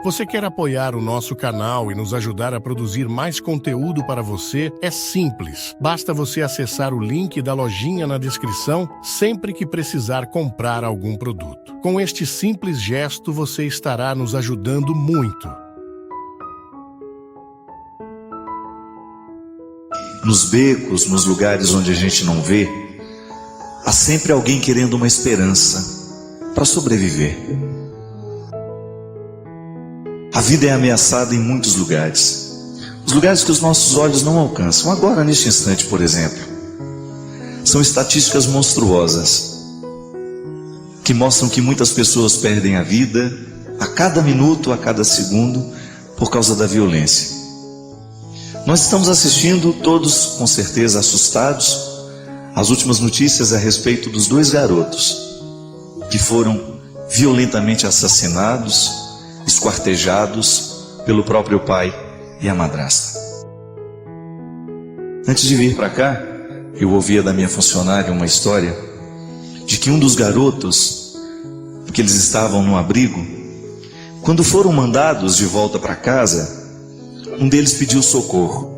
Você quer apoiar o nosso canal e nos ajudar a produzir mais conteúdo para você? É simples. Basta você acessar o link da lojinha na descrição sempre que precisar comprar algum produto. Com este simples gesto, você estará nos ajudando muito. Nos becos, nos lugares onde a gente não vê, há sempre alguém querendo uma esperança para sobreviver. A vida é ameaçada em muitos lugares. Os lugares que os nossos olhos não alcançam. Agora, neste instante, por exemplo, são estatísticas monstruosas que mostram que muitas pessoas perdem a vida a cada minuto, a cada segundo, por causa da violência. Nós estamos assistindo, todos com certeza assustados, as últimas notícias a respeito dos 2 garotos que foram violentamente assassinados, esquartejados pelo próprio pai e a madrasta. Antes de vir para cá, eu ouvia da minha funcionária uma história de que um dos garotos, porque eles estavam no abrigo, quando foram mandados de volta para casa, um deles pediu socorro.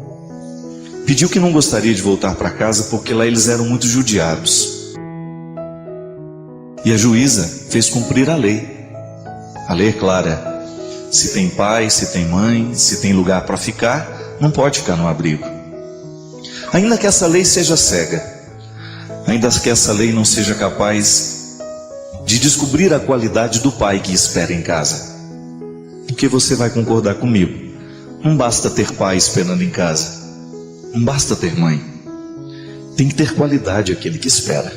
Pediu que não gostaria de voltar para casa porque lá eles eram muito judiados. E a juíza fez cumprir a lei. A lei é clara. Se tem pai, se tem mãe, se tem lugar para ficar, não pode ficar no abrigo. Ainda que essa lei seja cega, ainda que essa lei não seja capaz de descobrir a qualidade do pai que espera em casa. Porque você vai concordar comigo. Não basta ter pai esperando em casa. Não basta ter mãe. Tem que ter qualidade aquele que espera.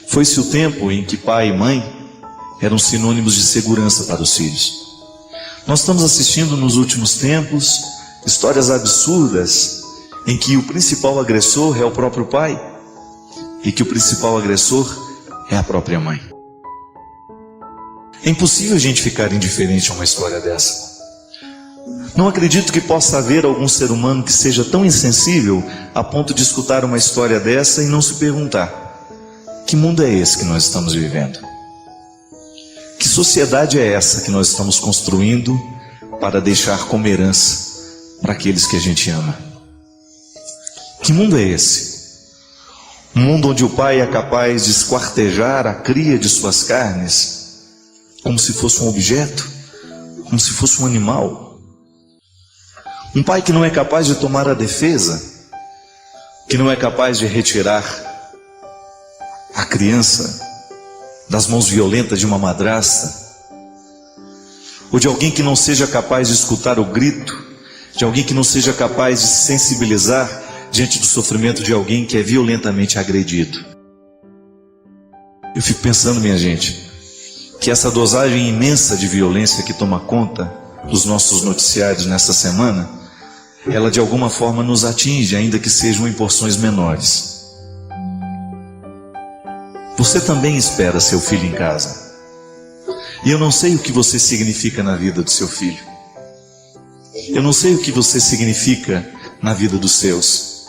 Foi-se o tempo em que pai e mãe eram sinônimos de segurança para os filhos. Nós estamos assistindo nos últimos tempos histórias absurdas em que o principal agressor é o próprio pai e que o principal agressor é a própria mãe. É impossível a gente ficar indiferente a uma história dessa. Não acredito que possa haver algum ser humano que seja tão insensível a ponto de escutar uma história dessa e não se perguntar: que mundo é esse que nós estamos vivendo? Que sociedade é essa que nós estamos construindo para deixar como herança para aqueles que a gente ama? Que mundo é esse? Um mundo onde o pai é capaz de esquartejar a cria de suas carnes como se fosse um objeto, como se fosse um animal. Um pai que não é capaz de tomar a defesa, que não é capaz de retirar a criança das mãos violentas de uma madrasta, ou de alguém que não seja capaz de escutar o grito, de alguém que não seja capaz de se sensibilizar diante do sofrimento de alguém que é violentamente agredido. Eu fico pensando, minha gente, que essa dosagem imensa de violência que toma conta dos nossos noticiários nessa semana, ela de alguma forma nos atinge, ainda que sejam em porções menores. Você também espera seu filho em casa. E eu não sei o que você significa na vida do seu filho. Eu não sei o que você significa na vida dos seus.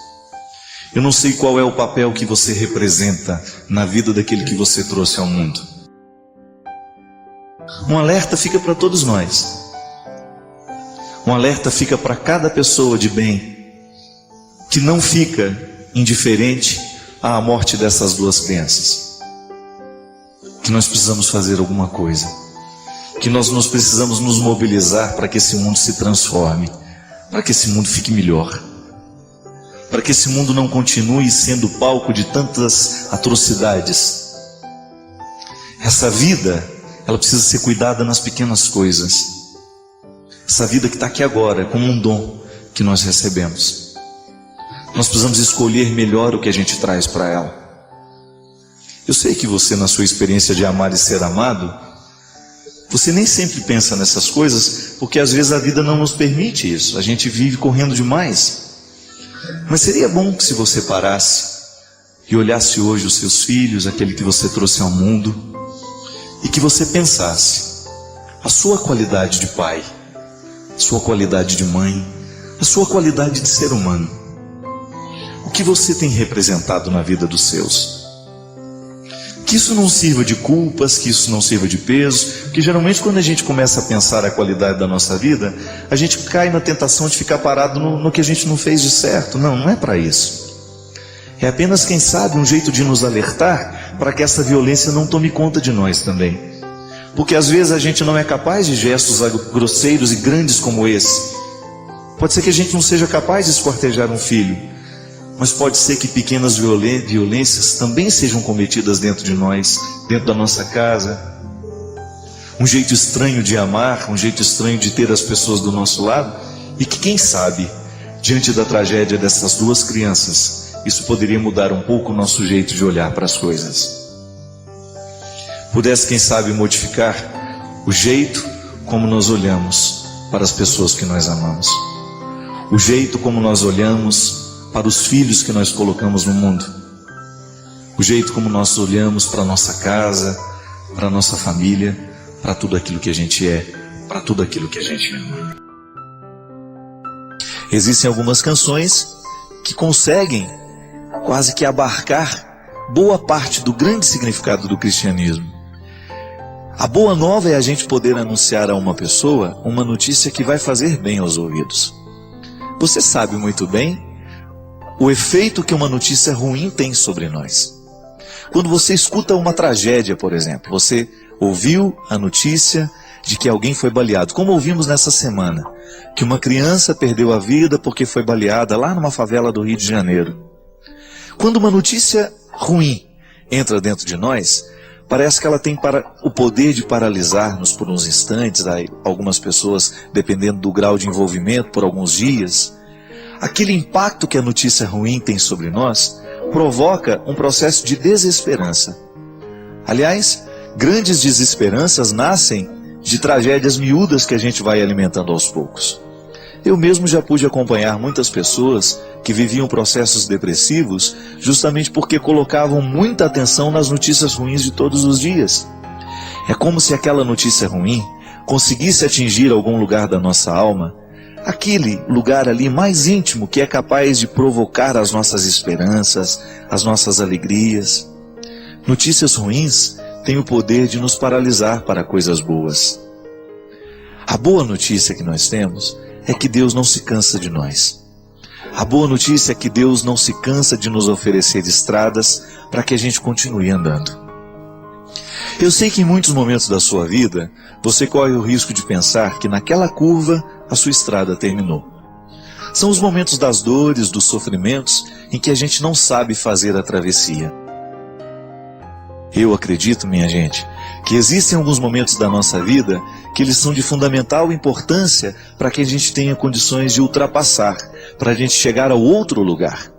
Eu não sei qual é o papel que você representa na vida daquele que você trouxe ao mundo. Um alerta fica para todos nós. Um alerta fica para cada pessoa de bem que não fica indiferente à morte dessas 2 crianças. Que nós precisamos fazer alguma coisa, que nós precisamos nos mobilizar para que esse mundo se transforme, para que esse mundo fique melhor, para que esse mundo não continue sendo palco de tantas atrocidades. Essa vida, ela precisa ser cuidada nas pequenas coisas. Essa vida que está aqui agora, como um dom que nós recebemos. Nós precisamos escolher melhor o que a gente traz para ela. Eu sei que você, na sua experiência de amar e ser amado, você nem sempre pensa nessas coisas, porque às vezes a vida não nos permite isso. A gente vive correndo demais. Mas seria bom que se você parasse e olhasse hoje os seus filhos, aquele que você trouxe ao mundo, e que você pensasse a sua qualidade de pai, a sua qualidade de mãe, a sua qualidade de ser humano. O que você tem representado na vida dos seus? Que isso não sirva de culpas, que isso não sirva de peso, porque geralmente quando a gente começa a pensar a qualidade da nossa vida, a gente cai na tentação de ficar parado no que a gente não fez de certo. Não, não é para isso. É apenas, quem sabe, um jeito de nos alertar para que essa violência não tome conta de nós também. Porque às vezes a gente não é capaz de gestos grosseiros e grandes como esse. Pode ser que a gente não seja capaz de esquartejar um filho, mas pode ser que pequenas violências também sejam cometidas dentro de nós, dentro da nossa casa. Um jeito estranho de amar, um jeito estranho de ter as pessoas do nosso lado, e que, quem sabe, diante da tragédia dessas duas crianças, isso poderia mudar um pouco o nosso jeito de olhar para as coisas. Pudesse, quem sabe, modificar o jeito como nós olhamos para as pessoas que nós amamos. O jeito como nós olhamos para os filhos que nós colocamos no mundo. O jeito como nós olhamos para a nossa casa, para a nossa família, para tudo aquilo que a gente é, para tudo aquilo que a gente ama. Existem algumas canções que conseguem quase que abarcar boa parte do grande significado do cristianismo. A boa nova é a gente poder anunciar a uma pessoa uma notícia que vai fazer bem aos ouvidos. Você sabe muito bem o efeito que uma notícia ruim tem sobre nós. Quando você escuta uma tragédia, por exemplo, você ouviu a notícia de que alguém foi baleado, como ouvimos nessa semana, que uma criança perdeu a vida porque foi baleada lá numa favela do Rio de Janeiro. Quando uma notícia ruim entra dentro de nós, parece que ela tem o poder de paralisar-nos por uns instantes, algumas pessoas, dependendo do grau de envolvimento, por alguns dias. Aquele impacto que a notícia ruim tem sobre nós provoca um processo de desesperança. Aliás, grandes desesperanças nascem de tragédias miúdas que a gente vai alimentando aos poucos. Eu mesmo já pude acompanhar muitas pessoas que viviam processos depressivos justamente porque colocavam muita atenção nas notícias ruins de todos os dias. É como se aquela notícia ruim conseguisse atingir algum lugar da nossa alma, aquele lugar ali mais íntimo que é capaz de provocar as nossas esperanças, as nossas alegrias. Notícias ruins têm o poder de nos paralisar para coisas boas. A boa notícia que nós temos é que Deus não se cansa de nós. A boa notícia é que Deus não se cansa de nos oferecer estradas para que a gente continue andando. Eu sei que em muitos momentos da sua vida, você corre o risco de pensar que naquela curva a sua estrada terminou. São os momentos das dores, dos sofrimentos, em que a gente não sabe fazer a travessia. Eu acredito, minha gente, que existem alguns momentos da nossa vida que eles são de fundamental importância para que a gente tenha condições de ultrapassar, para a gente chegar ao outro lugar.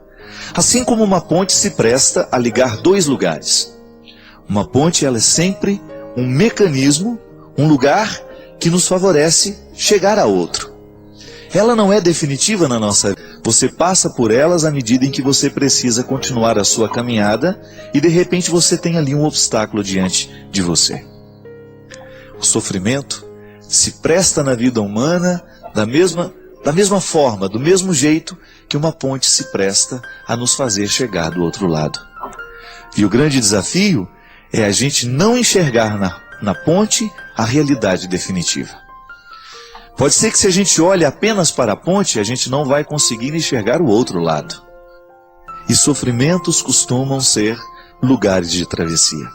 Assim como uma ponte se presta a ligar dois lugares. Uma ponte, ela é sempre um mecanismo, um lugar que nos favorece chegar a outro. Ela não é definitiva na nossa vida. Você passa por elas à medida em que você precisa continuar a sua caminhada e de repente você tem ali um obstáculo diante de você. O sofrimento se presta na vida humana da mesma forma, do mesmo jeito que uma ponte se presta a nos fazer chegar do outro lado. E o grande desafio é a gente não enxergar na ponte a realidade definitiva. Pode ser que se a gente olhe apenas para a ponte, a gente não vai conseguir enxergar o outro lado. E sofrimentos costumam ser lugares de travessia.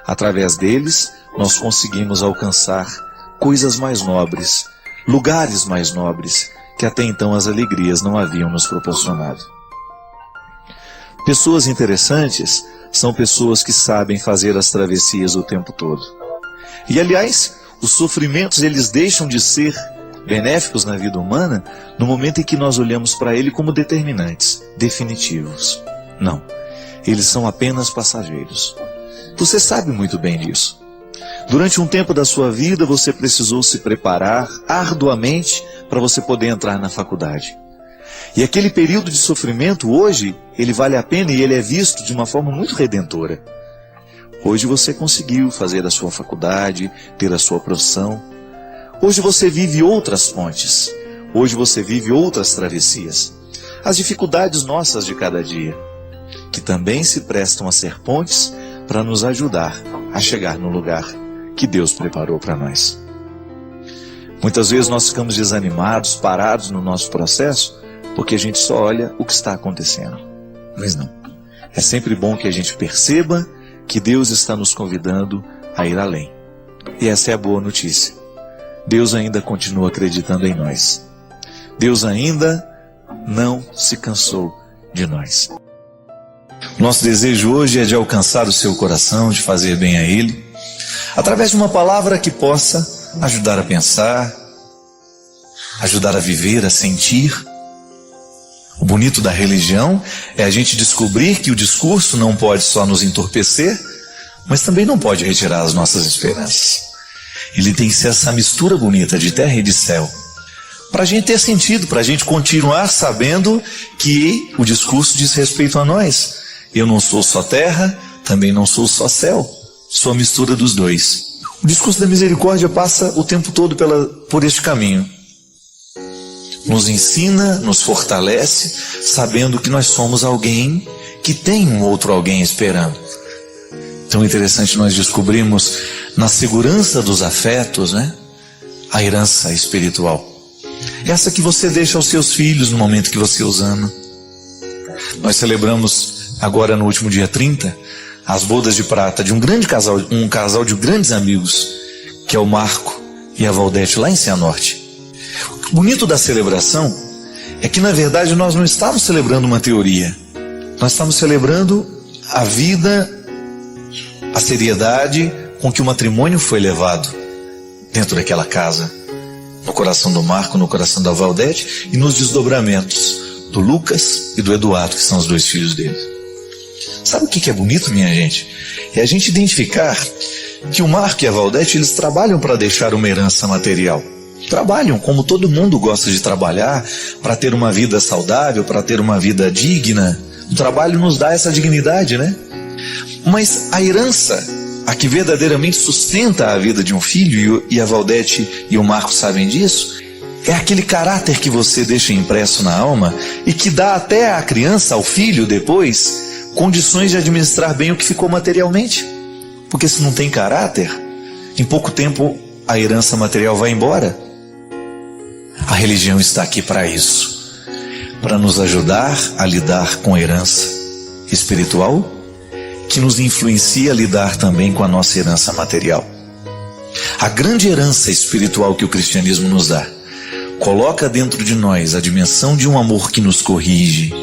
Através deles, nós conseguimos alcançar coisas mais nobres, lugares mais nobres, que até então as alegrias não haviam nos proporcionado. Pessoas interessantes são pessoas que sabem fazer as travessias o tempo todo. E aliás, os sofrimentos eles deixam de ser benéficos na vida humana no momento em que nós olhamos para ele como determinantes, definitivos. Não, eles são apenas passageiros. Você sabe muito bem disso. Durante um tempo da sua vida você precisou se preparar arduamente para você poder entrar na faculdade. E aquele período de sofrimento hoje, ele vale a pena e ele é visto de uma forma muito redentora. Hoje você conseguiu fazer a sua faculdade, ter a sua profissão. Hoje você vive outras pontes. Hoje você vive outras travessias. As dificuldades nossas de cada dia, que também se prestam a ser pontes para nos ajudar a chegar no lugar que Deus preparou para nós. Muitas vezes nós ficamos desanimados, parados no nosso processo, porque a gente só olha o que está acontecendo. Mas não. É sempre bom que a gente perceba que Deus está nos convidando a ir além. E essa é a boa notícia. Deus ainda continua acreditando em nós. Deus ainda não se cansou de nós. Nosso desejo hoje é de alcançar o seu coração, de fazer bem a ele, através de uma palavra que possa ajudar a pensar, ajudar a viver, a sentir. O bonito da religião é a gente descobrir que o discurso não pode só nos entorpecer, mas também não pode retirar as nossas esperanças. Ele tem que ser essa mistura bonita de terra e de céu, para a gente ter sentido, para a gente continuar sabendo que o discurso diz respeito a nós. Eu não sou só terra, também não sou só céu, sou a mistura dos dois. O discurso da misericórdia passa o tempo todo por este caminho. Nos ensina, nos fortalece, sabendo que nós somos alguém que tem um outro alguém esperando. Tão interessante nós descobrimos na segurança dos afetos, a herança espiritual. Essa que você deixa aos seus filhos no momento que você os ama. Nós celebramos agora no último dia 30 as bodas de prata de um casal de grandes amigos, que é o Marco e a Valdete, lá em Cianorte. O bonito da celebração é que, na verdade, nós não estávamos celebrando uma teoria. Nós estamos celebrando a vida, a seriedade com que o matrimônio foi levado dentro daquela casa, no coração do Marco, no coração da Valdete e nos desdobramentos do Lucas e do Eduardo, que são os dois filhos dele. Sabe o que é bonito, minha gente? É a gente identificar que o Marco e a Valdete, eles trabalham para deixar uma herança material. Trabalham como todo mundo gosta de trabalhar, para ter uma vida saudável, para ter uma vida digna. O trabalho nos dá essa dignidade, Mas a herança, a que verdadeiramente sustenta a vida de um filho, e a Valdete e o Marco sabem disso, é aquele caráter que você deixa impresso na alma e que dá até à criança, ao filho depois, condições de administrar bem o que ficou materialmente. Porque se não tem caráter, em pouco tempo a herança material vai embora. A religião está aqui para isso, para nos ajudar a lidar com a herança espiritual, que nos influencia a lidar também com a nossa herança material. A grande herança espiritual que o cristianismo nos dá coloca dentro de nós a dimensão de um amor que nos corrige,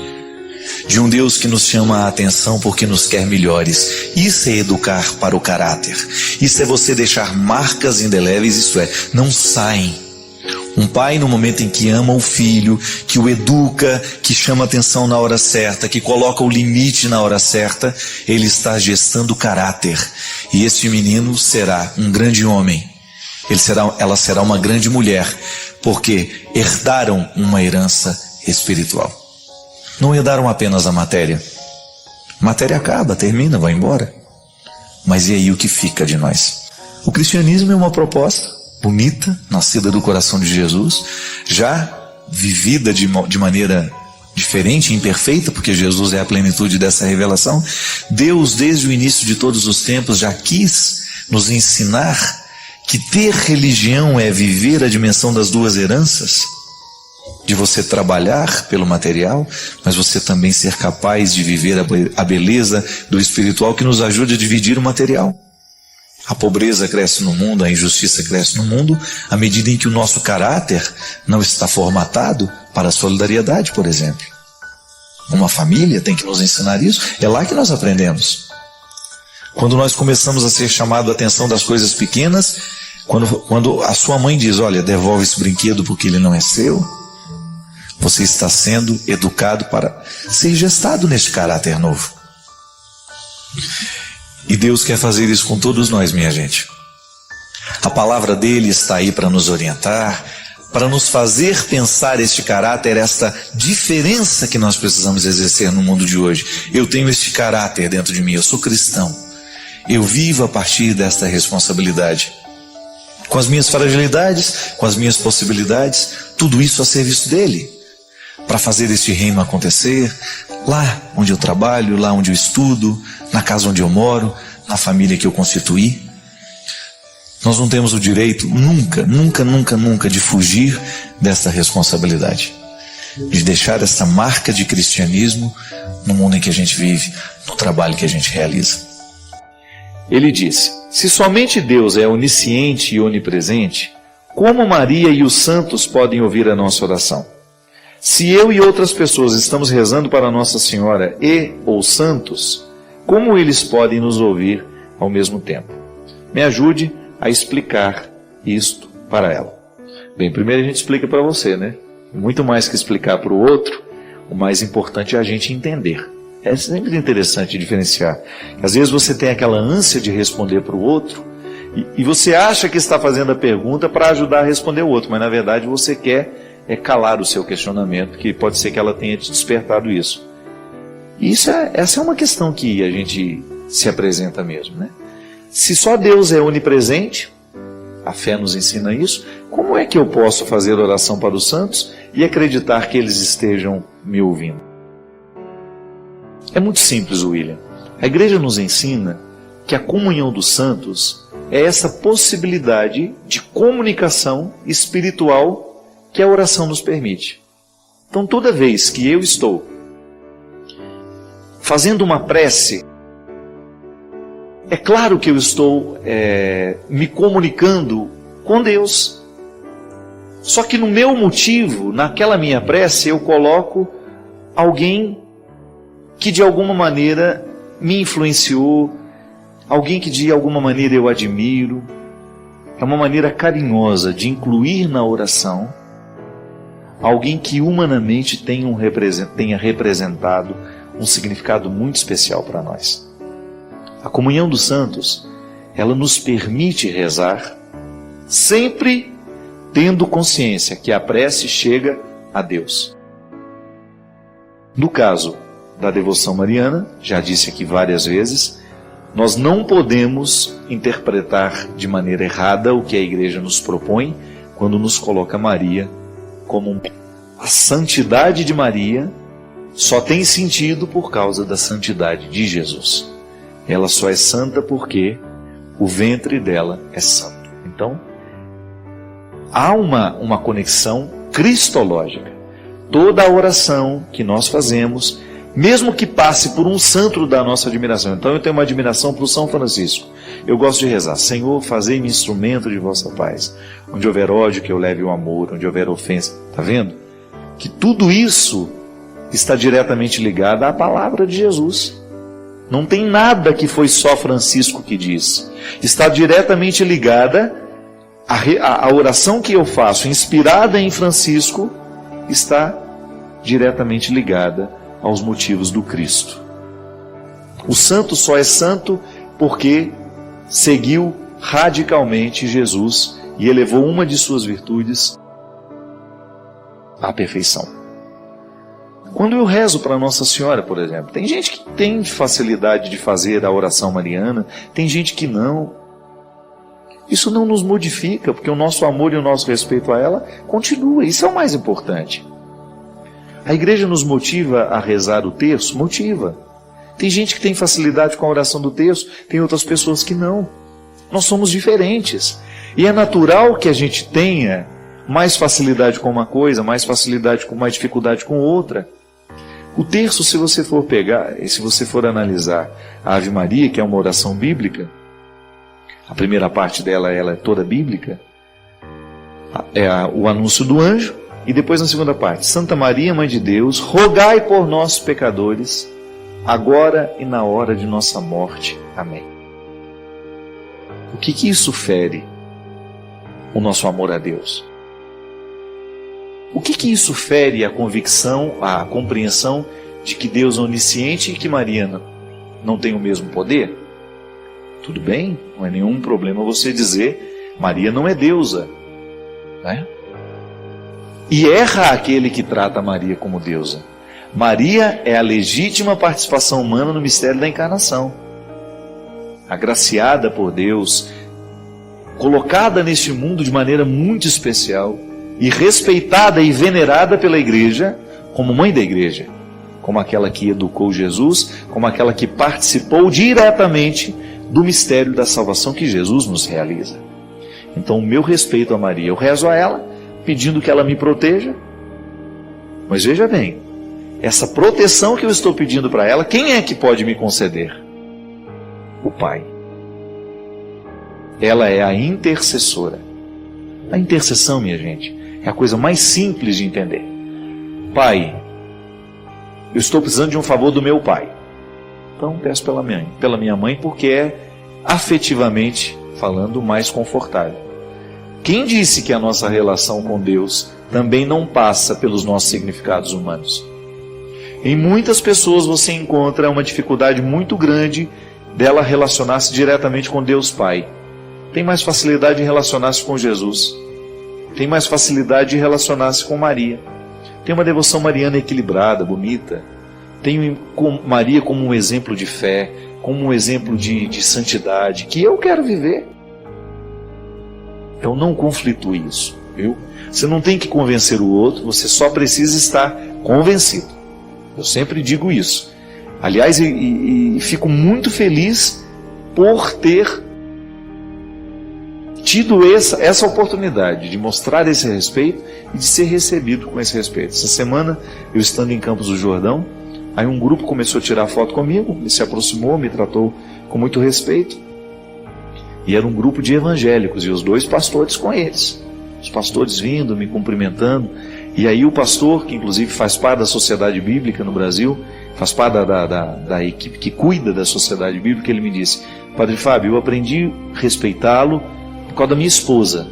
de um Deus que nos chama a atenção porque nos quer melhores. Isso é educar para o caráter. Isso é você deixar marcas indeléveis, isso é, não saem. Um pai, no momento em que ama o filho, que o educa, que chama atenção na hora certa, que coloca o limite na hora certa, ele está gestando caráter. E este menino será um grande homem. Ela será uma grande mulher, porque herdaram uma herança espiritual. Não herdaram apenas a matéria. A matéria acaba, termina, vai embora. Mas e aí o que fica de nós? O cristianismo é uma proposta bonita, nascida do coração de Jesus, já vivida de maneira diferente, imperfeita, porque Jesus é a plenitude dessa revelação. Deus, desde o início de todos os tempos, já quis nos ensinar que ter religião é viver a dimensão das duas heranças, de você trabalhar pelo material, mas você também ser capaz de viver a beleza do espiritual que nos ajude a dividir o material. A pobreza cresce no mundo, a injustiça cresce no mundo, à medida em que o nosso caráter não está formatado para a solidariedade, por exemplo. Uma família tem que nos ensinar isso, é lá que nós aprendemos. Quando nós começamos a ser chamados a atenção das coisas pequenas, quando a sua mãe diz, olha, devolve esse brinquedo porque ele não é seu, você está sendo educado para ser gestado neste caráter novo. E Deus quer fazer isso com todos nós, minha gente. A palavra dele está aí para nos orientar, para nos fazer pensar este caráter, esta diferença que nós precisamos exercer no mundo de hoje. Eu tenho este caráter dentro de mim, eu sou cristão. Eu vivo a partir desta responsabilidade. Com as minhas fragilidades, com as minhas possibilidades, tudo isso a serviço dele, para fazer este reino acontecer, lá onde eu trabalho, lá onde eu estudo, na casa onde eu moro, na família que eu constituí. Nós não temos o direito nunca de fugir desta responsabilidade, de deixar essa marca de cristianismo no mundo em que a gente vive, no trabalho que a gente realiza. Ele disse: se somente Deus é onisciente e onipresente, como Maria e os santos podem ouvir a nossa oração? Se eu e outras pessoas estamos rezando para Nossa Senhora e ou santos, como eles podem nos ouvir ao mesmo tempo? Me ajude a explicar isto para ela. Bem, primeiro a gente explica para você, né? Muito mais que explicar para o outro, o mais importante é a gente entender. É sempre interessante diferenciar. Às vezes você tem aquela ânsia de responder para o outro e você acha que está fazendo a pergunta para ajudar a responder o outro, mas na verdade você quer calar o seu questionamento, que pode ser que ela tenha te despertado isso. E essa é uma questão que a gente se apresenta mesmo, né? Se só Deus é onipresente, a fé nos ensina isso, como é que eu posso fazer oração para os santos e acreditar que eles estejam me ouvindo? É muito simples, William. A igreja nos ensina que a comunhão dos santos é essa possibilidade de comunicação espiritual que a oração nos permite. Então, toda vez que eu estou fazendo uma prece, é claro que eu estou me comunicando com Deus. Só que no meu motivo, naquela minha prece, eu coloco alguém que de alguma maneira me influenciou, alguém que de alguma maneira eu admiro. É uma maneira carinhosa de incluir na oração alguém que humanamente tenha representado um significado muito especial para nós. A comunhão dos santos, ela nos permite rezar, sempre tendo consciência que a prece chega a Deus. No caso da devoção mariana, já disse aqui várias vezes, nós não podemos interpretar de maneira errada o que a igreja nos propõe quando nos coloca Maria como a santidade de Maria só tem sentido por causa da santidade de Jesus. Ela só é santa porque o ventre dela é santo. Então, há uma conexão cristológica. Toda a oração que nós fazemos, mesmo que passe por um santo da nossa admiração. Então eu tenho uma admiração por São Francisco. Eu gosto de rezar: Senhor, fazei-me instrumento de vossa paz. Onde houver ódio, que eu leve o amor. Onde houver ofensa. Está vendo? Que tudo isso está diretamente ligado à palavra de Jesus. Não tem nada que foi só Francisco que disse. Está diretamente ligada a oração que eu faço, inspirada em Francisco, está diretamente ligada aos motivos do Cristo. O santo só é santo porque seguiu radicalmente Jesus e elevou uma de suas virtudes à perfeição. Quando eu rezo para Nossa Senhora, por exemplo, tem gente que tem facilidade de fazer a oração mariana, tem gente que não. Isso não nos modifica, porque o nosso amor e o nosso respeito a ela continua. Isso é o mais importante. A igreja nos motiva a rezar o terço? Motiva. Tem gente que tem facilidade com a oração do terço, tem outras pessoas que não. Nós somos diferentes. E é natural que a gente tenha mais facilidade com uma coisa, mais dificuldade com outra. O terço, se você for pegar, e se você for analisar a Ave Maria, que é uma oração bíblica, a primeira parte dela ela é toda bíblica, é o anúncio do anjo, e depois na segunda parte: Santa Maria, Mãe de Deus, rogai por nós pecadores, agora e na hora de nossa morte. Amém. O que isso fere o nosso amor a Deus? O que isso fere a convicção, a compreensão de que Deus é onisciente e que Maria não tem o mesmo poder? Tudo bem, não é nenhum problema você dizer Maria não é deusa, né? E erra aquele que trata Maria como deusa. Maria é a legítima participação humana no mistério da encarnação. Agraciada por Deus, colocada neste mundo de maneira muito especial e respeitada e venerada pela igreja como mãe da igreja, como aquela que educou Jesus, como aquela que participou diretamente do mistério da salvação que Jesus nos realiza. Então, o meu respeito a Maria, eu rezo a ela, pedindo que ela me proteja. Mas veja bem, essa proteção que eu estou pedindo para ela, quem é que pode me conceder? O Pai. Ela é a intercessora. A intercessão, minha gente, é a coisa mais simples de entender. Pai, eu estou precisando de um favor do meu pai. Então peço pela minha mãe, porque é afetivamente falando mais confortável. Quem disse que a nossa relação com Deus também não passa pelos nossos significados humanos? Em muitas pessoas você encontra uma dificuldade muito grande dela relacionar-se diretamente com Deus Pai. Tem mais facilidade em relacionar-se com Jesus. Tem mais facilidade de relacionar-se com Maria. Tem uma devoção mariana equilibrada, bonita. Tem Maria como um exemplo de fé, como um exemplo de santidade, que eu quero viver. Então não conflitue isso, viu? Você não tem que convencer o outro, você só precisa estar convencido. Eu sempre digo isso. Aliás, e fico muito feliz por ter tido essa oportunidade de mostrar esse respeito e de ser recebido com esse respeito. Essa semana, eu estando em Campos do Jordão, aí um grupo começou a tirar foto comigo, ele se aproximou, me tratou com muito respeito. E era um grupo de evangélicos e os dois pastores com eles. Os pastores vindo, me cumprimentando. E aí o pastor, que inclusive faz parte da Sociedade Bíblica no Brasil, faz parte da equipe que cuida da Sociedade Bíblica, ele me disse: Padre Fábio, eu aprendi a respeitá-lo por causa da minha esposa.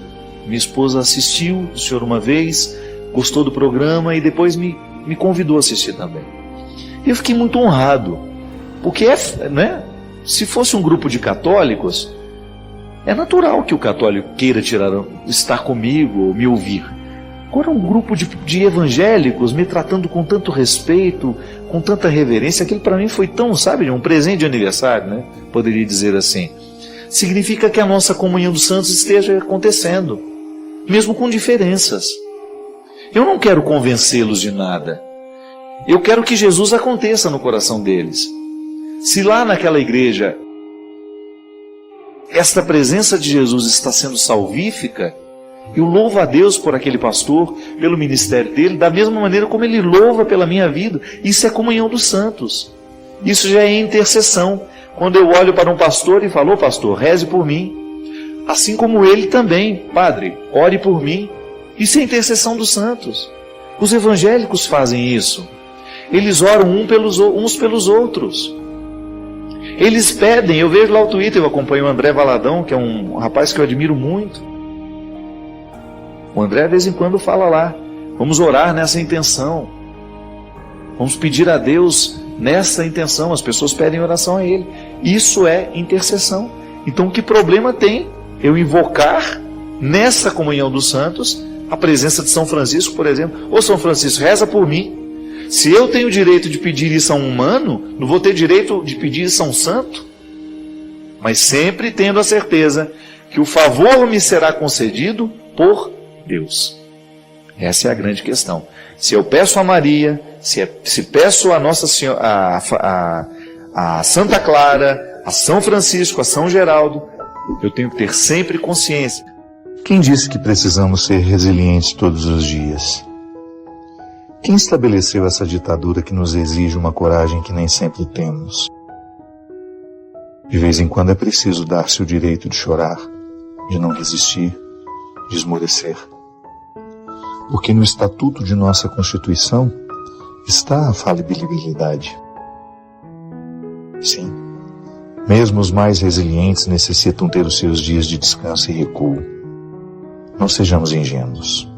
Minha esposa assistiu o senhor uma vez, gostou do programa e depois me convidou a assistir também. E eu fiquei muito honrado, porque né, se fosse um grupo de católicos, é natural que o católico queira estar comigo ou me ouvir. Agora um grupo de evangélicos me tratando com tanto respeito, com tanta reverência, aquilo para mim foi tão, sabe, um presente de aniversário, né? Poderia dizer assim. Significa que a nossa comunhão dos santos esteja acontecendo, mesmo com diferenças. Eu não quero convencê-los de nada. Eu quero que Jesus aconteça no coração deles. Se lá naquela igreja esta presença de Jesus está sendo salvífica, eu louvo a Deus por aquele pastor, pelo ministério dele, da mesma maneira como ele louva pela minha vida. Isso é comunhão dos santos. Isso já é intercessão. Quando eu olho para um pastor e falo: pastor, reze por mim. Assim como ele também: padre, ore por mim. Isso é intercessão dos santos. Os evangélicos fazem isso. Eles oram uns pelos outros. Eles pedem, eu vejo lá o Twitter, eu acompanho o André Valadão, que é um rapaz que eu admiro muito. O André, de vez em quando, fala lá: vamos orar nessa intenção. Vamos pedir a Deus nessa intenção. As pessoas pedem oração a Ele. Isso é intercessão. Então, que problema tem eu invocar nessa comunhão dos santos a presença de São Francisco, por exemplo? Ô São Francisco, reza por mim. Se eu tenho o direito de pedir isso a um humano, não vou ter direito de pedir isso a um santo? Mas sempre tendo a certeza que o favor me será concedido por Deus. Essa é a grande questão. Se eu peço a Maria, se peço a Nossa Senhora, a Santa Clara, a São Francisco, a São Geraldo, eu tenho que ter sempre consciência. Quem disse que precisamos ser resilientes todos os dias? Quem estabeleceu essa ditadura que nos exige uma coragem que nem sempre temos? De vez em quando é preciso dar-se o direito de chorar, de não resistir, de esmorecer. Porque no estatuto de nossa Constituição está a falibilidade. Sim, mesmo os mais resilientes necessitam ter os seus dias de descanso e recuo. Não sejamos ingênuos.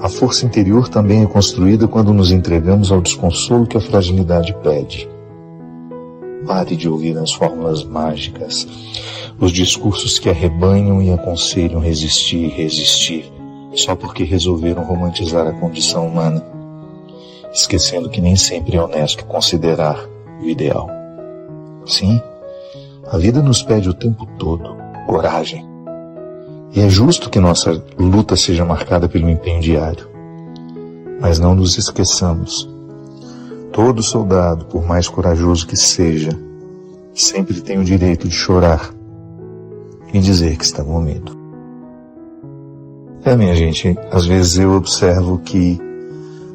A força interior também é construída quando nos entregamos ao desconsolo que a fragilidade pede. Pare de ouvir as fórmulas mágicas, os discursos que arrebanham e aconselham resistir, só porque resolveram romantizar a condição humana, esquecendo que nem sempre é honesto considerar o ideal. Sim, a vida nos pede o tempo todo coragem. E é justo que nossa luta seja marcada pelo empenho diário. Mas não nos esqueçamos. Todo soldado, por mais corajoso que seja, sempre tem o direito de chorar e dizer que está com medo. Minha gente, às vezes eu observo que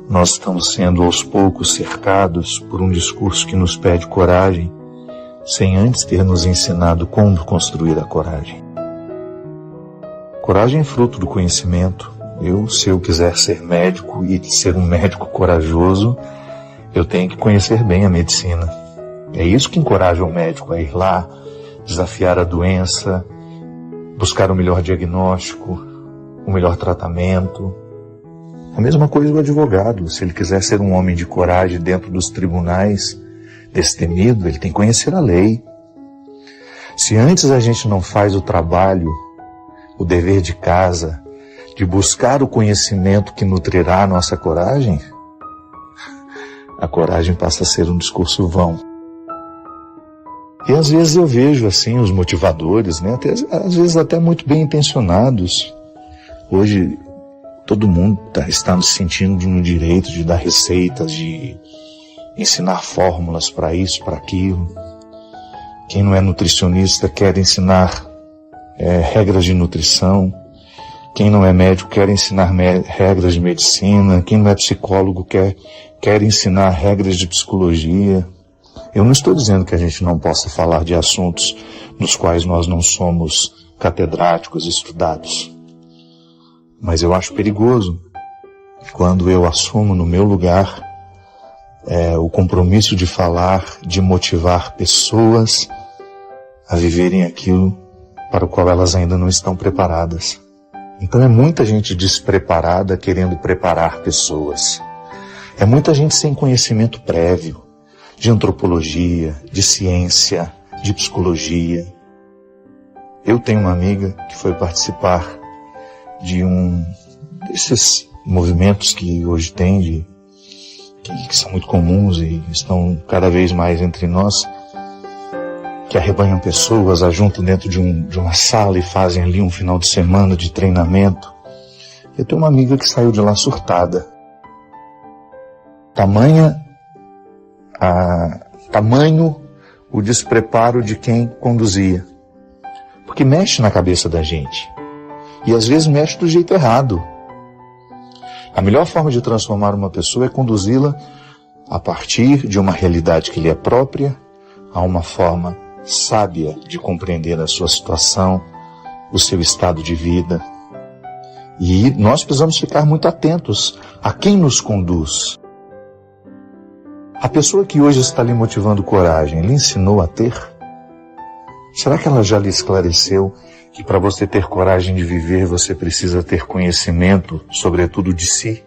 nós estamos sendo aos poucos cercados por um discurso que nos pede coragem, sem antes ter nos ensinado como construir a coragem. Coragem é fruto do conhecimento. Se eu quiser ser médico e ser um médico corajoso, eu tenho que conhecer bem a medicina. É isso que encoraja o médico a ir lá, desafiar a doença, buscar o melhor diagnóstico, o melhor tratamento. A mesma coisa o advogado. Se ele quiser ser um homem de coragem dentro dos tribunais, destemido, ele tem que conhecer a lei. Se antes a gente não faz o trabalho, o dever de casa, de buscar o conhecimento que nutrirá a nossa coragem, a coragem passa a ser um discurso vão. E às vezes eu vejo assim os motivadores, às vezes até muito bem intencionados. Hoje todo mundo está se sentindo no direito de dar receitas, de ensinar fórmulas para isso, para aquilo. Quem não é nutricionista quer ensinar regras de nutrição. Quem não é médico quer ensinar regras de medicina. Quem não é psicólogo quer ensinar regras de psicologia. Eu não estou dizendo que a gente não possa falar de assuntos nos quais nós não somos catedráticos, estudados. Mas eu acho perigoso quando eu assumo no meu lugar o compromisso de falar, de motivar pessoas a viverem aquilo para o qual elas ainda não estão preparadas. Então é muita gente despreparada querendo preparar pessoas. É muita gente sem conhecimento prévio de antropologia, de ciência, de psicologia. Eu tenho uma amiga que foi participar de um desses movimentos que hoje tem, que são muito comuns e estão cada vez mais entre nós, que arrebanham pessoas, ajuntam dentro de uma sala e fazem ali um final de semana de treinamento. Eu tenho uma amiga que saiu de lá surtada. Tamanho o despreparo de quem conduzia. Porque mexe na cabeça da gente. E às vezes mexe do jeito errado. A melhor forma de transformar uma pessoa é conduzi-la a partir de uma realidade que lhe é própria, a uma forma sábia de compreender a sua situação, o seu estado de vida. E nós precisamos ficar muito atentos a quem nos conduz. A pessoa que hoje está lhe motivando coragem, lhe ensinou a ter? Será que ela já lhe esclareceu que para você ter coragem de viver, você precisa ter conhecimento, sobretudo de si?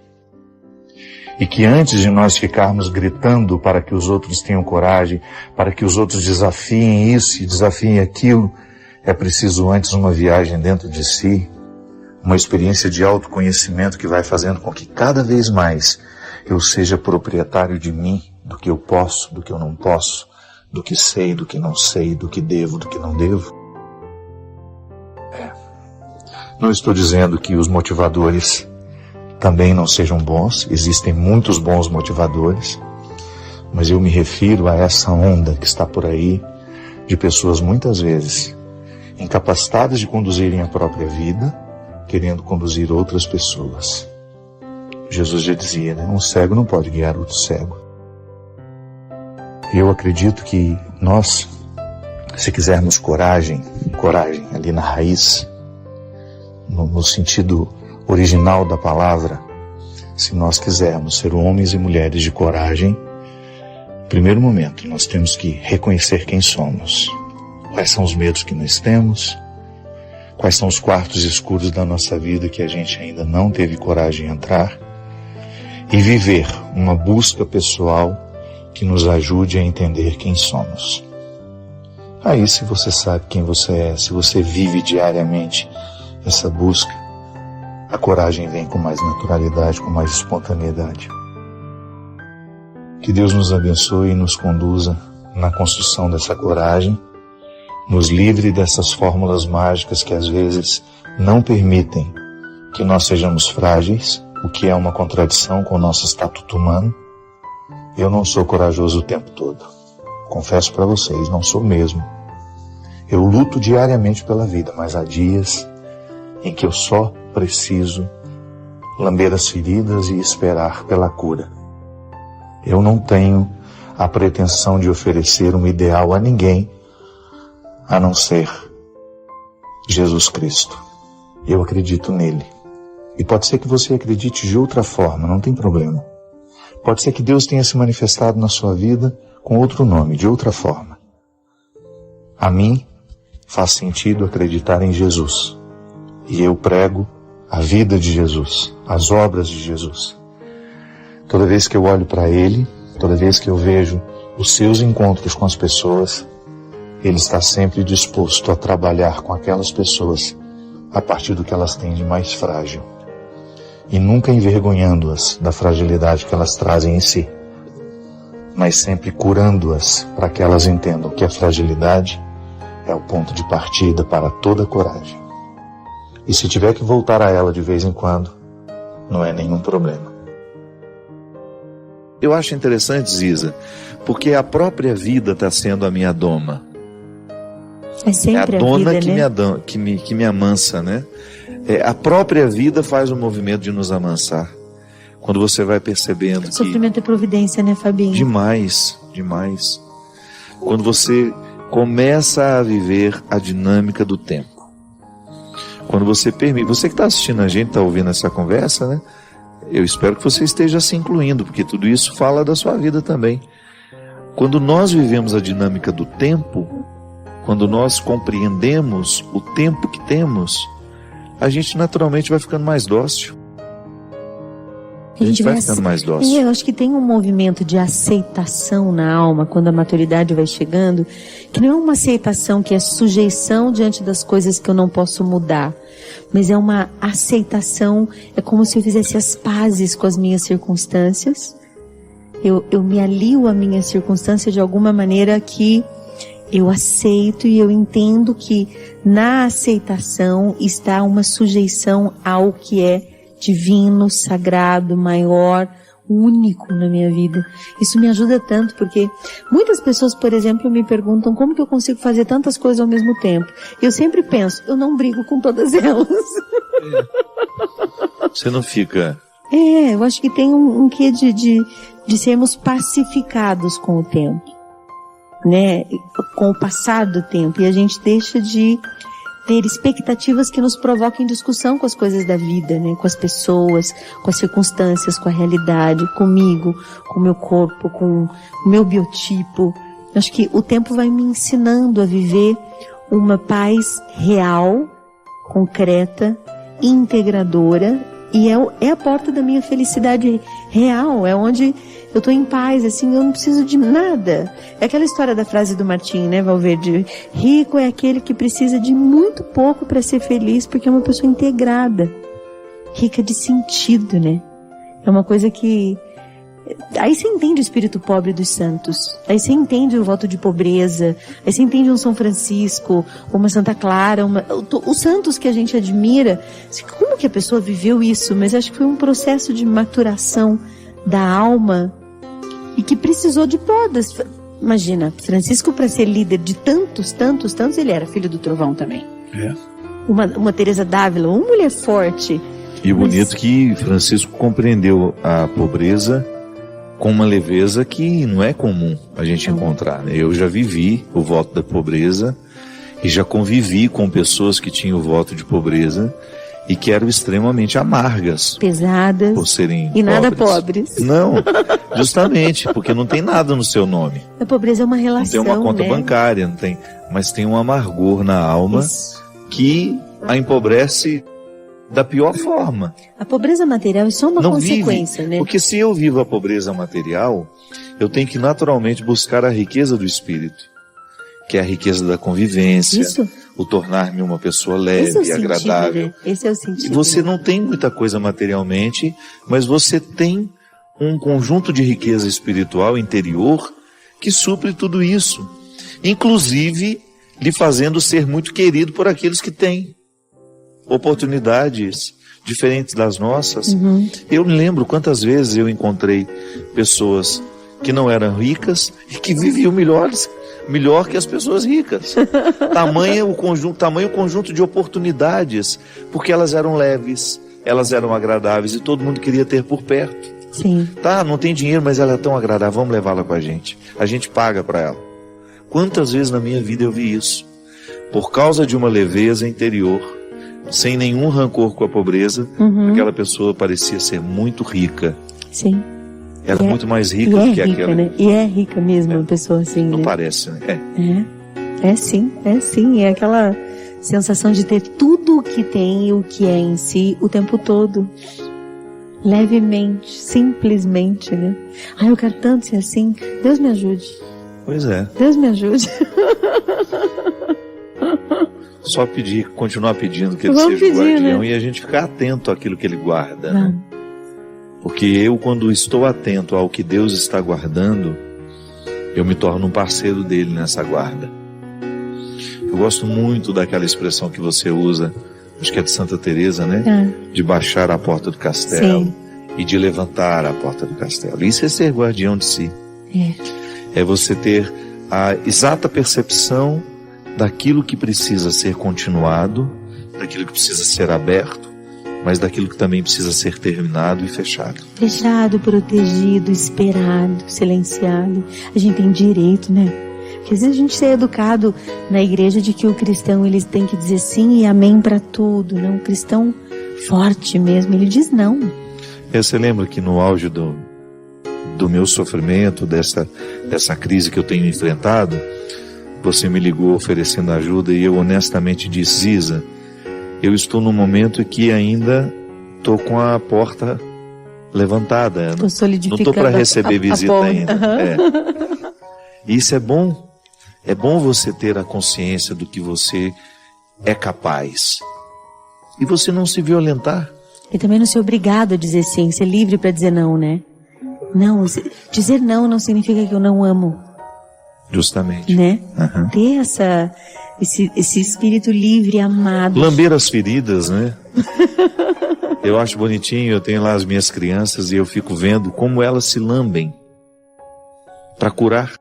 E que antes de nós ficarmos gritando para que os outros tenham coragem, para que os outros desafiem isso e desafiem aquilo, é preciso antes uma viagem dentro de si, uma experiência de autoconhecimento que vai fazendo com que cada vez mais eu seja proprietário de mim, do que eu posso, do que eu não posso, do que sei, do que não sei, do que devo, do que não devo. Não estou dizendo que os motivadores também não sejam bons, existem muitos bons motivadores, mas eu me refiro a essa onda que está por aí, de pessoas muitas vezes incapacitadas de conduzirem a própria vida, querendo conduzir outras pessoas. Jesus já dizia, um cego não pode guiar outro cego. Eu acredito que nós, se quisermos coragem ali na raiz, no sentido original da palavra, se nós quisermos ser homens e mulheres de coragem, no primeiro momento nós temos que reconhecer quem somos, quais são os medos que nós temos, quais são os quartos escuros da nossa vida que a gente ainda não teve coragem de entrar, e viver uma busca pessoal que nos ajude a entender quem somos. Aí, se você sabe quem você é, se você vive diariamente essa busca, a coragem vem com mais naturalidade, com mais espontaneidade. Que Deus nos abençoe e nos conduza na construção dessa coragem, nos livre dessas fórmulas mágicas que às vezes não permitem que nós sejamos frágeis, o que é uma contradição com o nosso estatuto humano. Eu não sou corajoso o tempo todo. Confesso para vocês, não sou mesmo. Eu luto diariamente pela vida, mas há dias em que eu só preciso lamber as feridas e esperar pela cura. Eu não tenho a pretensão de oferecer um ideal a ninguém, a não ser Jesus Cristo. Eu acredito nele. E pode ser que você acredite de outra forma, não tem problema. Pode ser que Deus tenha se manifestado na sua vida com outro nome, de outra forma. A mim faz sentido acreditar em Jesus. E eu prego a vida de Jesus, as obras de Jesus. Toda vez que eu olho para Ele, toda vez que eu vejo os seus encontros com as pessoas, Ele está sempre disposto a trabalhar com aquelas pessoas a partir do que elas têm de mais frágil. E nunca envergonhando-as da fragilidade que elas trazem em si, mas sempre curando-as para que elas entendam que a fragilidade é o ponto de partida para toda coragem. E se tiver que voltar a ela de vez em quando, não é nenhum problema. Eu acho interessante, Ziza, porque a própria vida está sendo a minha doma. É sempre a dona vida, que, né? que me amansa, né? A própria vida faz o movimento de nos amansar. Quando você vai percebendo que... Sofrimento é providência, né, Fabinho? Demais, demais. Quando você começa a viver a dinâmica do tempo. Quando você permite... Você que está assistindo a gente, está ouvindo essa conversa, né? Eu espero que você esteja se incluindo, porque tudo isso fala da sua vida também. Quando nós vivemos a dinâmica do tempo, quando nós compreendemos o tempo que temos, a gente naturalmente vai ficando mais dócil. A gente vai ficando mais dócil. Eu acho que tem um movimento de aceitação na alma, quando a maturidade vai chegando, que não é uma aceitação que é sujeição diante das coisas que eu não posso mudar, mas é uma aceitação, é como se eu fizesse as pazes com as minhas circunstâncias. Eu me alio à minha circunstância de alguma maneira que eu aceito e eu entendo que na aceitação está uma sujeição ao que é divino, sagrado, maior, único na minha vida. Isso me ajuda tanto, porque muitas pessoas, por exemplo, me perguntam como que eu consigo fazer tantas coisas ao mesmo tempo. Eu sempre penso, eu não brigo com todas elas. Você não fica... Eu acho que tem um quê de sermos pacificados com o tempo, né? Com o passar do tempo, e a gente deixa de ter expectativas que nos provoquem discussão com as coisas da vida, né? Com as pessoas, com as circunstâncias, com a realidade, comigo, com o meu corpo, com o meu biotipo. Acho que o tempo vai me ensinando a viver uma paz real, concreta, integradora, e é a porta da minha felicidade real, é onde eu estou em paz, assim, eu não preciso de nada. É aquela história da frase do Martim, né, Valverde? Rico é aquele que precisa de muito pouco para ser feliz, porque é uma pessoa integrada, rica de sentido, né? É uma coisa que... Aí você entende o espírito pobre dos santos, aí você entende o voto de pobreza, aí você entende um São Francisco, uma Santa Clara, os santos que a gente admira. Como que a pessoa viveu isso? Mas acho que foi um processo de maturação da alma e que precisou de podas. Imagina, Francisco, para ser líder de tantos, ele era filho do trovão também. Uma Teresa d'Ávila, uma mulher forte. E o bonito que Francisco compreendeu a pobreza com uma leveza que não é comum a gente encontrar, né? Eu já vivi o voto da pobreza e já convivi com pessoas que tinham o voto de pobreza e que eram extremamente amargas, pesadas, por serem e nada pobres. Não, justamente, porque não tem nada no seu nome. A pobreza é uma relação, não tem uma conta bancária, não tem, mas tem um amargor na alma que a empobrece da pior forma. A pobreza material é só uma consequência, né? Porque se eu vivo a pobreza material, eu tenho que naturalmente buscar a riqueza do espírito, que é a riqueza da convivência, o tornar-me uma pessoa leve e agradável. Esse é o sentido. E você não tem muita coisa materialmente, mas você tem um conjunto de riqueza espiritual interior que supre tudo isso, inclusive lhe fazendo ser muito querido por aqueles que têm oportunidades diferentes das nossas. Eu me lembro quantas vezes eu encontrei pessoas que não eram ricas e que viviam melhor que as pessoas ricas. Tamanho o conjunto de oportunidades, porque elas eram leves, elas eram agradáveis e todo mundo queria ter por perto. Sim. Tá, não tem dinheiro, mas ela é tão agradável, vamos levá-la com a gente paga para ela. Quantas vezes na minha vida eu vi isso? Por causa de uma leveza interior, sem nenhum rancor com a pobreza, aquela pessoa parecia ser muito rica. Sim. Era muito mais rica do que rica, aquela. Né? E é rica mesmo, uma pessoa assim. Não né? parece, né? É sim. É aquela sensação de ter tudo o que tem e o que é em si o tempo todo. Levemente, simplesmente, né? Eu quero tanto ser assim. Deus me ajude. Pois é. Deus me ajude. Só continuar pedindo que ele seja o guardião, né? E a gente ficar atento àquilo que ele guarda. Né? Porque eu, quando estou atento ao que Deus está guardando, eu me torno um parceiro dele nessa guarda. Eu gosto muito daquela expressão que você usa, acho que é de Santa Teresa, né? De baixar a porta do castelo. Sim. E de levantar a porta do castelo. Isso é ser guardião de si. É você ter a exata percepção daquilo que precisa ser continuado, daquilo que precisa ser aberto, mas daquilo que também precisa ser terminado e fechado. Fechado, protegido, esperado, silenciado. A gente tem direito, né? Porque às vezes a gente é educado na igreja de que o cristão ele tem que dizer sim e amém para tudo, né? Um cristão forte mesmo, ele diz não. Você lembra que no auge do meu sofrimento, dessa crise que eu tenho enfrentado, você me ligou oferecendo ajuda e eu honestamente disse: Isa, eu estou num momento em que ainda estou com a porta levantada. Estou solidificando. Não estou para receber visita ainda. Isso é bom. É bom você ter a consciência do que você é capaz. E você não se violentar. E também não ser obrigado a dizer sim, ser livre para dizer não, né? Não, dizer não significa que eu não amo. Justamente. Né? Ter esse espírito livre, amado. Lamber as feridas, né? Eu acho bonitinho, eu tenho lá as minhas crianças e eu fico vendo como elas se lambem para curar.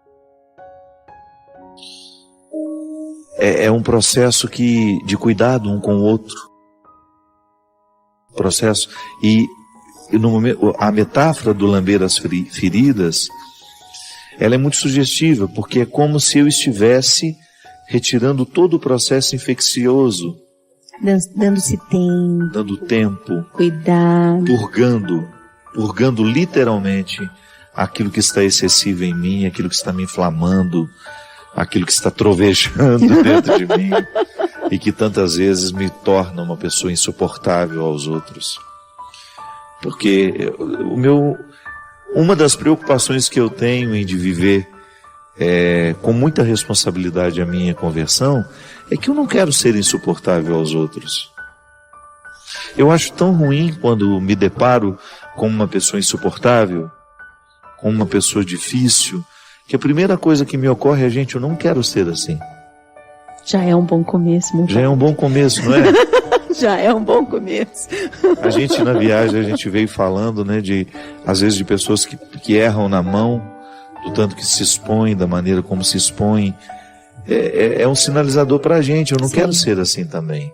É um processo de cuidado um com o outro. Processo. E no momento, a metáfora do lamber as feridas, ela é muito sugestiva, porque é como se eu estivesse retirando todo o processo infeccioso. Dando-se tempo. Dando tempo. Cuidado. Purgando literalmente aquilo que está excessivo em mim, aquilo que está me inflamando, aquilo que está trovejando dentro de mim e que tantas vezes me torna uma pessoa insuportável aos outros. Porque uma das preocupações que eu tenho em de viver com muita responsabilidade a minha conversão é que eu não quero ser insuportável aos outros. Eu acho tão ruim quando me deparo com uma pessoa insuportável, com uma pessoa difícil, que a primeira coisa que me ocorre é: gente, eu não quero ser assim. Já é um bom começo, meu pai. Já é um bom começo, não é? Já é um bom começo. A gente na viagem, a gente veio falando, né, às vezes de pessoas que erram na mão, do tanto que se expõem, da maneira como se expõem. É um sinalizador para a gente. Eu não quero ser assim também.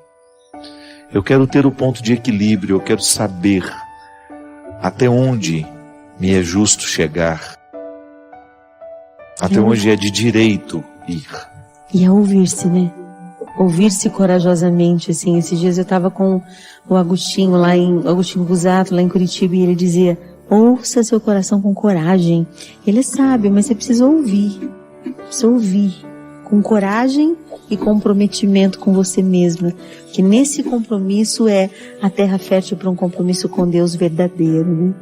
Eu quero ter o ponto de equilíbrio, eu quero saber até onde me é justo chegar, até onde é de direito ir. E é ouvir-se, né? Ouvir-se corajosamente, assim. Esses dias eu estava com o Agostinho Agostinho Busato, lá em Curitiba, e ele dizia: ouça seu coração com coragem. Ele é sábio, mas você precisa ouvir. Precisa ouvir. Com coragem e comprometimento com você mesma. Que nesse compromisso é a terra fértil para um compromisso com Deus verdadeiro, né?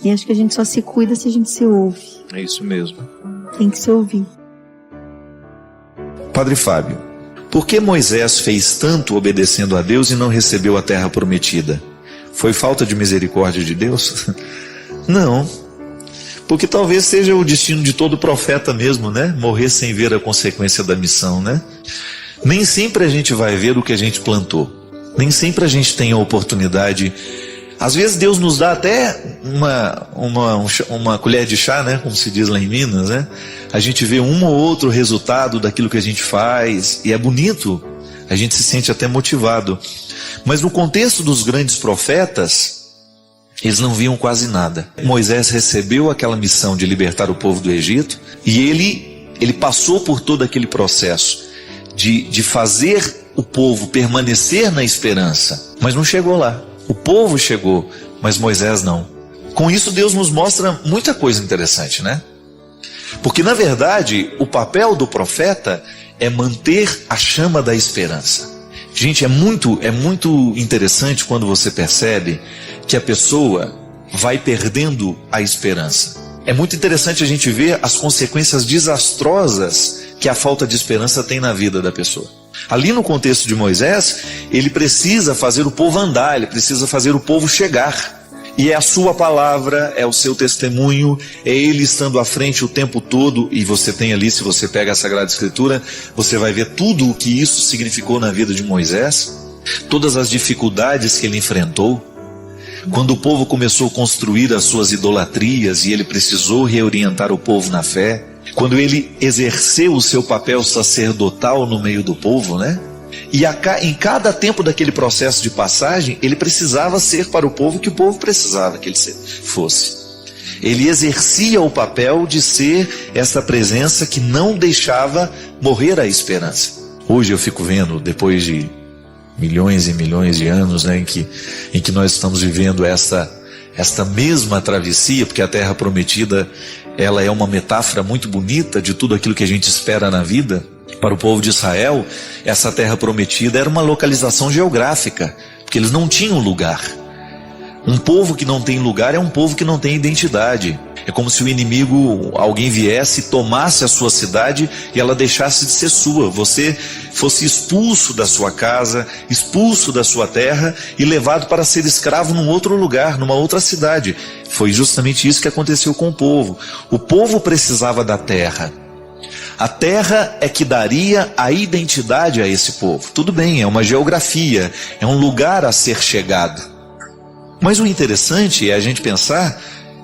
E acho que a gente só se cuida se a gente se ouve. É isso mesmo. Tem que se ouvir. Padre Fábio, por que Moisés fez tanto obedecendo a Deus e não recebeu a terra prometida? Foi falta de misericórdia de Deus? Não. Porque talvez seja o destino de todo profeta mesmo, né? Morrer sem ver a consequência da missão, né? Nem sempre a gente vai ver o que a gente plantou. Nem sempre a gente tem a oportunidade, Às vezes Deus nos dá até uma colher de chá, né? Como se diz lá em Minas, né? A gente vê um ou outro resultado daquilo que a gente faz, e é bonito, a gente se sente até motivado. Mas no contexto dos grandes profetas, eles não viam quase nada. Moisés recebeu aquela missão de libertar o povo do Egito, e ele passou por todo aquele processo de fazer o povo permanecer na esperança, mas não chegou lá. O povo chegou, mas Moisés não. Com isso Deus nos mostra muita coisa interessante, né? Porque na verdade o papel do profeta é manter a chama da esperança. Gente, é muito interessante quando você percebe que a pessoa vai perdendo a esperança. É muito interessante a gente ver as consequências desastrosas que a falta de esperança tem na vida da pessoa. Ali no contexto de Moisés, ele precisa fazer o povo andar, ele precisa fazer o povo chegar. E é a sua palavra, é o seu testemunho, é ele estando à frente o tempo todo. E você tem ali, se você pega a Sagrada Escritura, você vai ver tudo o que isso significou na vida de Moisés, todas as dificuldades que ele enfrentou. Quando o povo começou a construir as suas idolatrias e ele precisou reorientar o povo na fé, quando ele exerceu o seu papel sacerdotal no meio do povo, né? E em cada tempo daquele processo de passagem, ele precisava ser para o povo que o povo precisava que ele fosse. Ele exercia o papel de ser essa presença que não deixava morrer a esperança. Hoje eu fico vendo, depois de milhões e milhões de anos, né, em que nós estamos vivendo esta mesma travessia, porque a Terra Prometida, ela é uma metáfora muito bonita de tudo aquilo que a gente espera na vida. Para o povo de Israel, essa Terra Prometida era uma localização geográfica, porque eles não tinham lugar. Um povo que não tem lugar é um povo que não tem identidade. É como se o inimigo, alguém viesse e tomasse a sua cidade e ela deixasse de ser sua. Você fosse expulso da sua casa, expulso da sua terra e levado para ser escravo num outro lugar, numa outra cidade. Foi justamente isso que aconteceu com o povo. O povo precisava da terra. A terra é que daria a identidade a esse povo. Tudo bem, é uma geografia, é um lugar a ser chegado. Mas o interessante é a gente pensar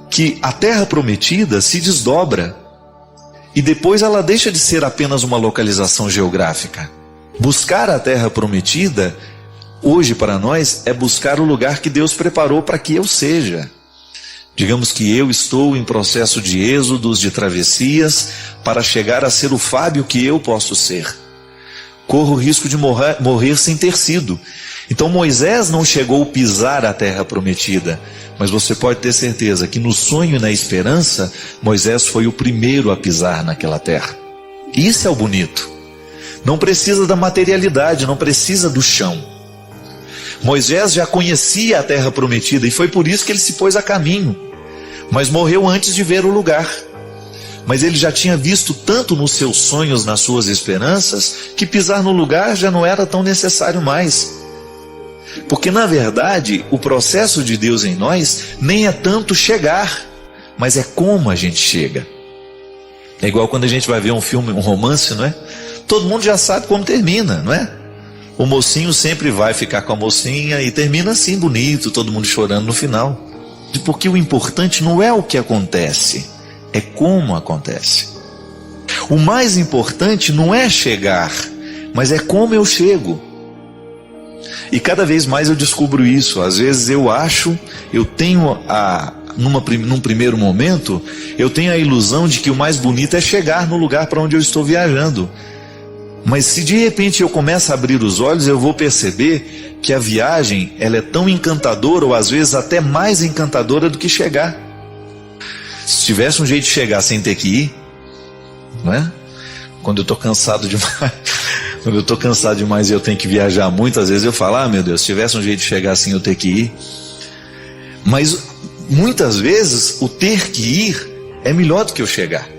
que a Terra Prometida se desdobra e depois ela deixa de ser apenas uma localização geográfica. Buscar a Terra Prometida, hoje para nós, é buscar o lugar que Deus preparou para que eu seja. Digamos que eu estou em processo de êxodos, de travessias, para chegar a ser o Fábio que eu posso ser. Corro o risco de morrer sem ter sido. Então Moisés não chegou a pisar a Terra Prometida, mas você pode ter certeza que no sonho e na esperança, Moisés foi o primeiro a pisar naquela terra. Isso é o bonito. Não precisa da materialidade, não precisa do chão. Moisés já conhecia a Terra Prometida e foi por isso que ele se pôs a caminho, mas morreu antes de ver o lugar. Mas ele já tinha visto tanto nos seus sonhos, nas suas esperanças, que pisar no lugar já não era tão necessário mais. Porque na verdade, o processo de Deus em nós nem é tanto chegar, mas é como a gente chega. É igual quando a gente vai ver um filme, um romance, não é? Todo mundo já sabe como termina, não é? O mocinho sempre vai ficar com a mocinha e termina assim, bonito, todo mundo chorando no final. Porque o importante não é o que acontece, é como acontece. O mais importante não é chegar, mas é como eu chego. E cada vez mais eu descubro isso. Às vezes eu tenho num primeiro momento, eu tenho a ilusão de que o mais bonito é chegar no lugar para onde eu estou viajando. Mas se de repente eu começo a abrir os olhos, eu vou perceber que a viagem, ela é tão encantadora, ou às vezes até mais encantadora do que chegar. Se tivesse um jeito de chegar sem ter que ir, não é? Quando eu estou cansado demais, quando eu estou cansado demais e eu tenho que viajar muitas vezes, eu falo, meu Deus, se tivesse um jeito de chegar sem eu ter que ir. Mas muitas vezes o ter que ir é melhor do que eu chegar.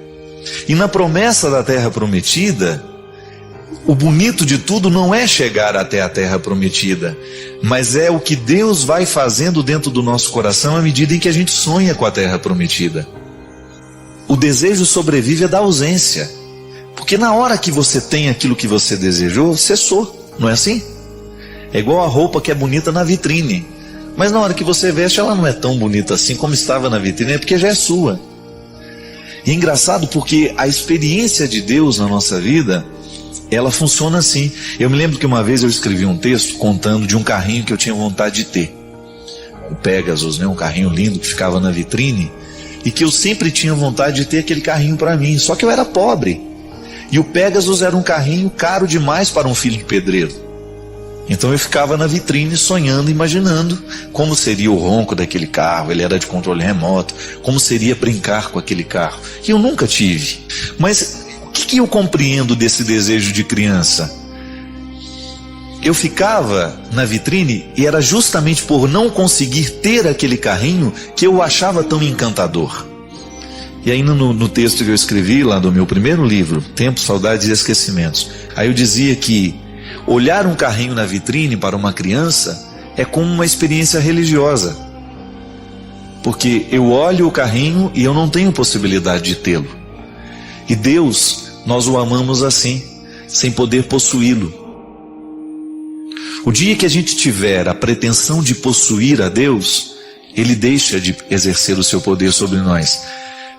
E na promessa da Terra Prometida, o bonito de tudo não é chegar até a Terra Prometida, mas é o que Deus vai fazendo dentro do nosso coração à medida em que a gente sonha com a Terra Prometida. O desejo sobrevive da ausência, porque na hora que você tem aquilo que você desejou, cessou, não é assim? É igual a roupa que é bonita na vitrine. Mas na hora que você veste, ela não é tão bonita assim como estava na vitrine, porque já é sua. E é engraçado porque a experiência de Deus na nossa vida, ela funciona assim. Eu me lembro que uma vez eu escrevi um texto contando de um carrinho que eu tinha vontade de ter. O Pegasus, né? Um carrinho lindo que ficava na vitrine, e que eu sempre tinha vontade de ter aquele carrinho para mim, só que eu era pobre. E o Pegasus era um carrinho caro demais para um filho de pedreiro. Então eu ficava na vitrine sonhando, imaginando como seria o ronco daquele carro. Ele era de controle remoto, como seria brincar com aquele carro. E eu nunca tive. Mas o que eu compreendo desse desejo de criança? Eu ficava na vitrine e era justamente por não conseguir ter aquele carrinho que eu o achava tão encantador. E aí no texto que eu escrevi lá do meu primeiro livro, Tempos, Saudades e Esquecimentos, aí eu dizia que olhar um carrinho na vitrine para uma criança é como uma experiência religiosa. Porque eu olho o carrinho e eu não tenho possibilidade de tê-lo. E Deus, nós o amamos assim, sem poder possuí-lo. O dia que a gente tiver a pretensão de possuir a Deus, Ele deixa de exercer o seu poder sobre nós.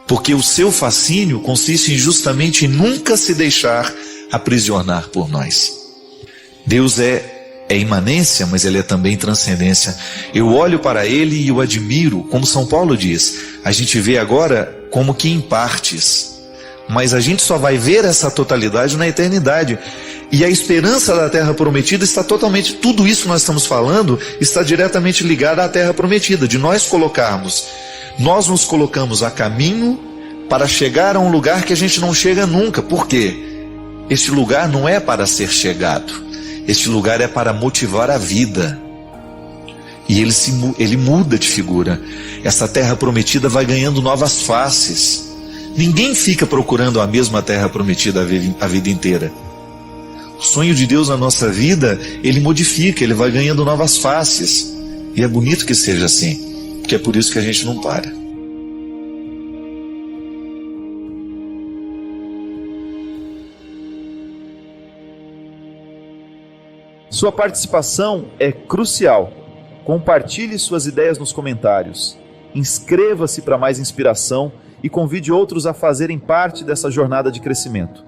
Porque o seu fascínio consiste justamente em nunca se deixar aprisionar por nós. Deus é imanência, mas Ele é também transcendência. Eu olho para Ele e o admiro, como São Paulo diz. A gente vê agora como que em partes, mas a gente só vai ver essa totalidade na eternidade. E a esperança da terra prometida está totalmente, tudo isso que nós estamos falando, está diretamente ligado à terra prometida, de nós nos colocamos a caminho para chegar a um lugar que a gente não chega nunca. Por quê? Este lugar não é para ser chegado, este lugar é para motivar a vida. E ele muda de figura. Essa terra prometida vai ganhando novas faces. Ninguém fica procurando a mesma terra prometida a vida inteira. O sonho de Deus na nossa vida, Ele modifica, Ele vai ganhando novas faces. E é bonito que seja assim, porque é por isso que a gente não para. Sua participação é crucial. Compartilhe suas ideias nos comentários. Inscreva-se para mais inspiração e convide outros a fazerem parte dessa jornada de crescimento.